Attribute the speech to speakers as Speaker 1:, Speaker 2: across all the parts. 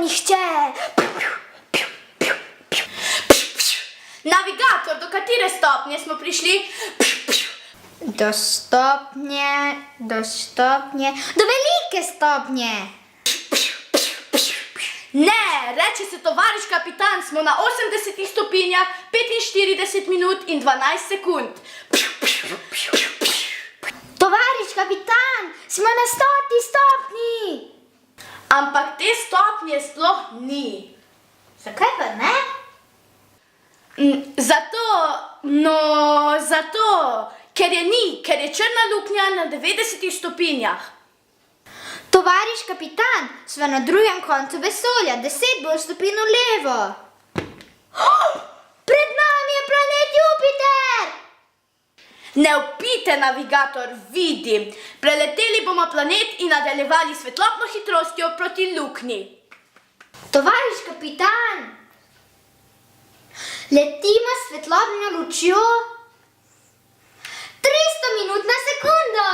Speaker 1: nihče.
Speaker 2: Navigator, do katere stopnje smo prišli?
Speaker 1: Do velike stopnje.
Speaker 2: Ne, reče se tovariš kapitan, smo na 80 stopinjah, 45 minut in 12 sekund.
Speaker 1: Tovariš kapitan, smo na 100 stopnji.
Speaker 2: Ampak te stopnje sploh ni.
Speaker 1: Zakaj pa ne?
Speaker 2: Zato, ker je ni, ker je črna luknja na 90 stopinjah.
Speaker 1: Tovariš kapitan, smo na drugem koncu vesolja, 10 bolj stopinj v levo. Pred nami je planet Jupiter!
Speaker 2: Ne vpite, navigator, vidim. Preleteli bomo planet in nadaljevali svetlobno hitrostjo proti luknji.
Speaker 1: Tovariš kapitan, letimo s svetlobno lučjo 300 minut na sekundo.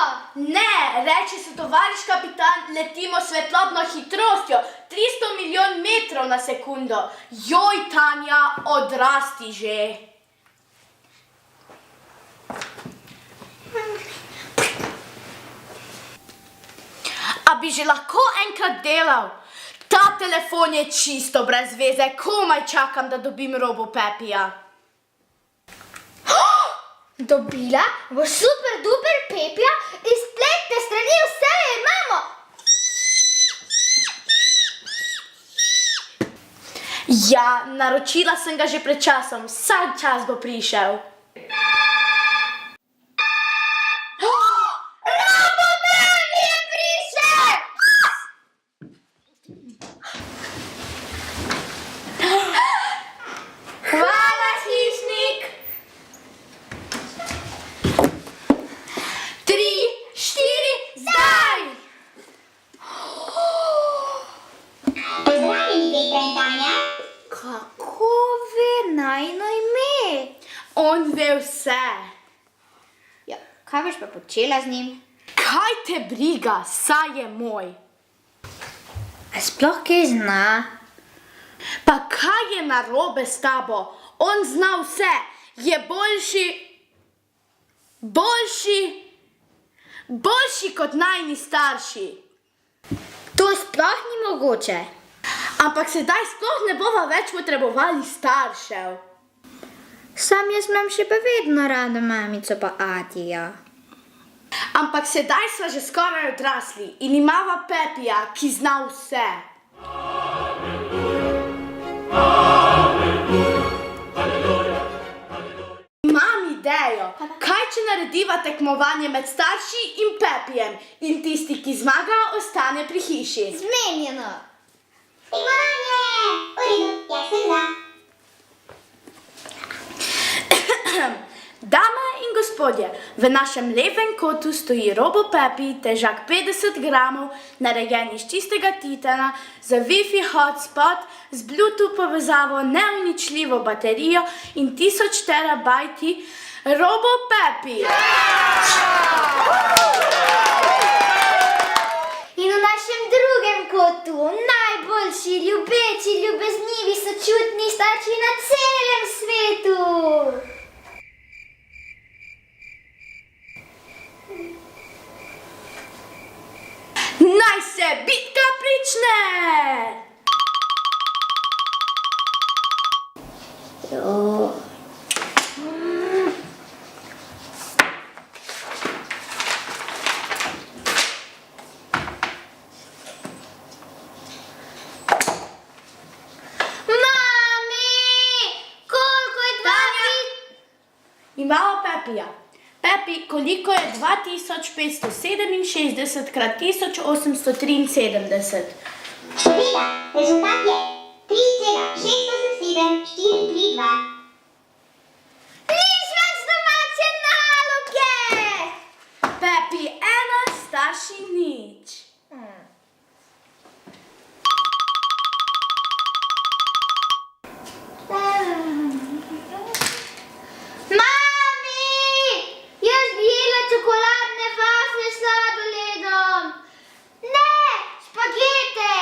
Speaker 2: Ne, reče se tovariš kapitan, letimo s svetlobno hitrostjo 300 milijon metrov na sekundo. Joj, Tanja, odrasti že. A bi že lahko enkrat delal? Ta telefon je čisto brez veze, komaj čakam, da dobim RoboPepija.
Speaker 1: Dobila bo super duper Pepija iz spletne strani Vse je imamo.
Speaker 2: Ja, naročila sem ga že pred časom, vsak čas bo prišel. Hvala, hišnik! 3, 4, zdaj!
Speaker 1: Kako ve najino ime?
Speaker 2: On ve vse.
Speaker 1: Ja, kaj boš pa počela z njim?
Speaker 2: Kaj te briga, saj je moj.
Speaker 1: A sploh kaj zna?
Speaker 2: Pa kaj je narobe s tabo? On zna vse, je boljši kot najni starši.
Speaker 1: To sploh ni mogoče.
Speaker 2: Ampak sedaj sploh ne bova več potrebovali staršev.
Speaker 1: Sam jaz imam še pa vedno rada mamico pa atija.
Speaker 2: Ampak sedaj sva že skoraj odrasli in imava Pepija, ki zna vse. Imam idejo, kaj če narediva tekmovanje med starši in Pepijem in tisti, ki zmaga, ostane pri hiši.
Speaker 1: Zmenjeno.
Speaker 2: Dame in gospodje, v našem lepem kotu stoji RoboPepi, težak 50 gramov, narejen iz čistega titana, z Wi-Fi hotspot, z Bluetooth povezavo, neuničljivo baterijo in 1000 terabajti. RoboPepi!
Speaker 1: In v našem drugem kotu najboljši, ljubeči, ljubeznivi, sočutni starši na celem svetu.
Speaker 2: Naj se bitka prične! Imamo Pepija. Pepi, koliko je 2567 krat 1873?
Speaker 3: Številka, rezultat je 3,687,432.
Speaker 1: Nič več domače naloge!
Speaker 2: Pepi, 1, starši nič.
Speaker 1: Mami! Jaz bi jedla čokoladne vaflje s sladoledom. Ne, špagete!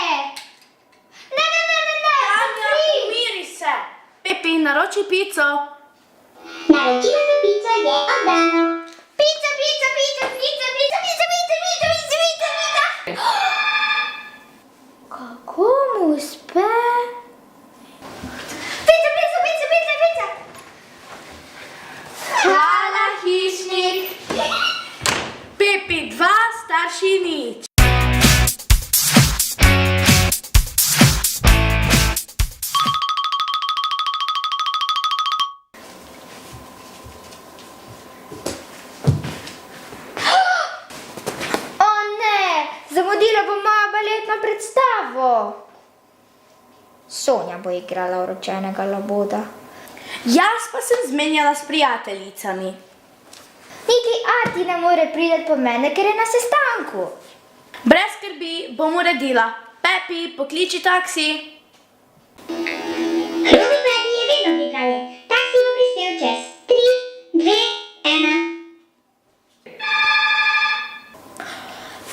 Speaker 1: Ne,
Speaker 2: Naroči pico.
Speaker 3: Naročilo za pico je oddano.
Speaker 1: Pizza, pizza, pizza, pizza, pizza, pizza, pizza, pizza, pizza, pizza, pizza. Kako mu uspe? Pizza, pizza, pizza, pizza, pizza.
Speaker 2: Hvala, hišnik. Pepi 2, starši nič.
Speaker 1: O ne, zamudila bom mojo baletno predstavo. Sonja bo igrala uročenega laboda.
Speaker 2: Jaz pa sem zmenjala s prijateljicami.
Speaker 1: Niti Ati ne more priti po mene, ker je na sestanku.
Speaker 2: Brez skrbi bom uredila. Pepi, pokliči taksi.
Speaker 3: Robi Pepi je vedno pripravljen. Taksi bo prispel čez 3, 2, 1.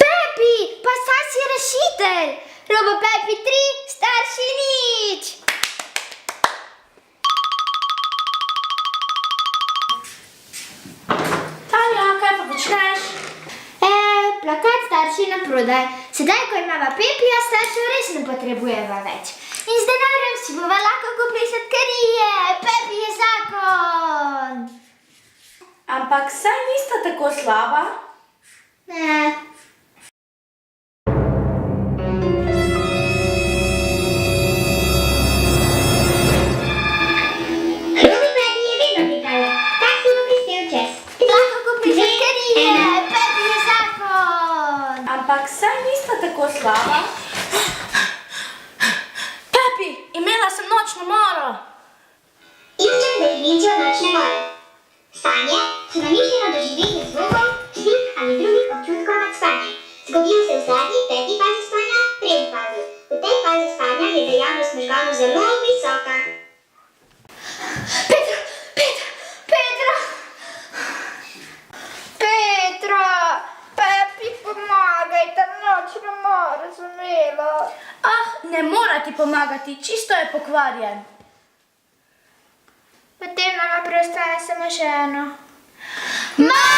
Speaker 1: Pepi, pa saj si rešitelj. Robo Pepi 3, starši nič.
Speaker 2: Tanja, kaj pa počneš?
Speaker 1: Plakat starši na prodaj. Sedaj, ko imava Pepija, staršev res ne potrebujeva več. In z denarjem si bova lahko kupili sladkarije. Pepi je zakon.
Speaker 2: Ampak saj nista tako slaba.
Speaker 1: Ne.
Speaker 3: Robi Pepi je vedno pripravljen. Taksi bo prispel čez 3,
Speaker 1: Lahko kupili sladkarije. Pepi je zakon.
Speaker 2: Ampak saj nista tako slaba. Pepi, imela sem nočno moro.
Speaker 3: Iščem definicijo nočne more. Spanje so namišljeno doživetje zvokov, slik ali drugih občutkov nad spanjem. Zgodijo se v zadnji, peti fazi spanja, REM fazi. V tej fazi spanja je dejavnost možganov zelo visoka.
Speaker 1: Petra, Petra, Petra. Petra, Pepi, pomagaj, ta nočno moro razumela.
Speaker 2: Ah, ne mora ti pomagati, čisto je pokvarjen.
Speaker 1: Potem nama preostane samo še eno. Mama!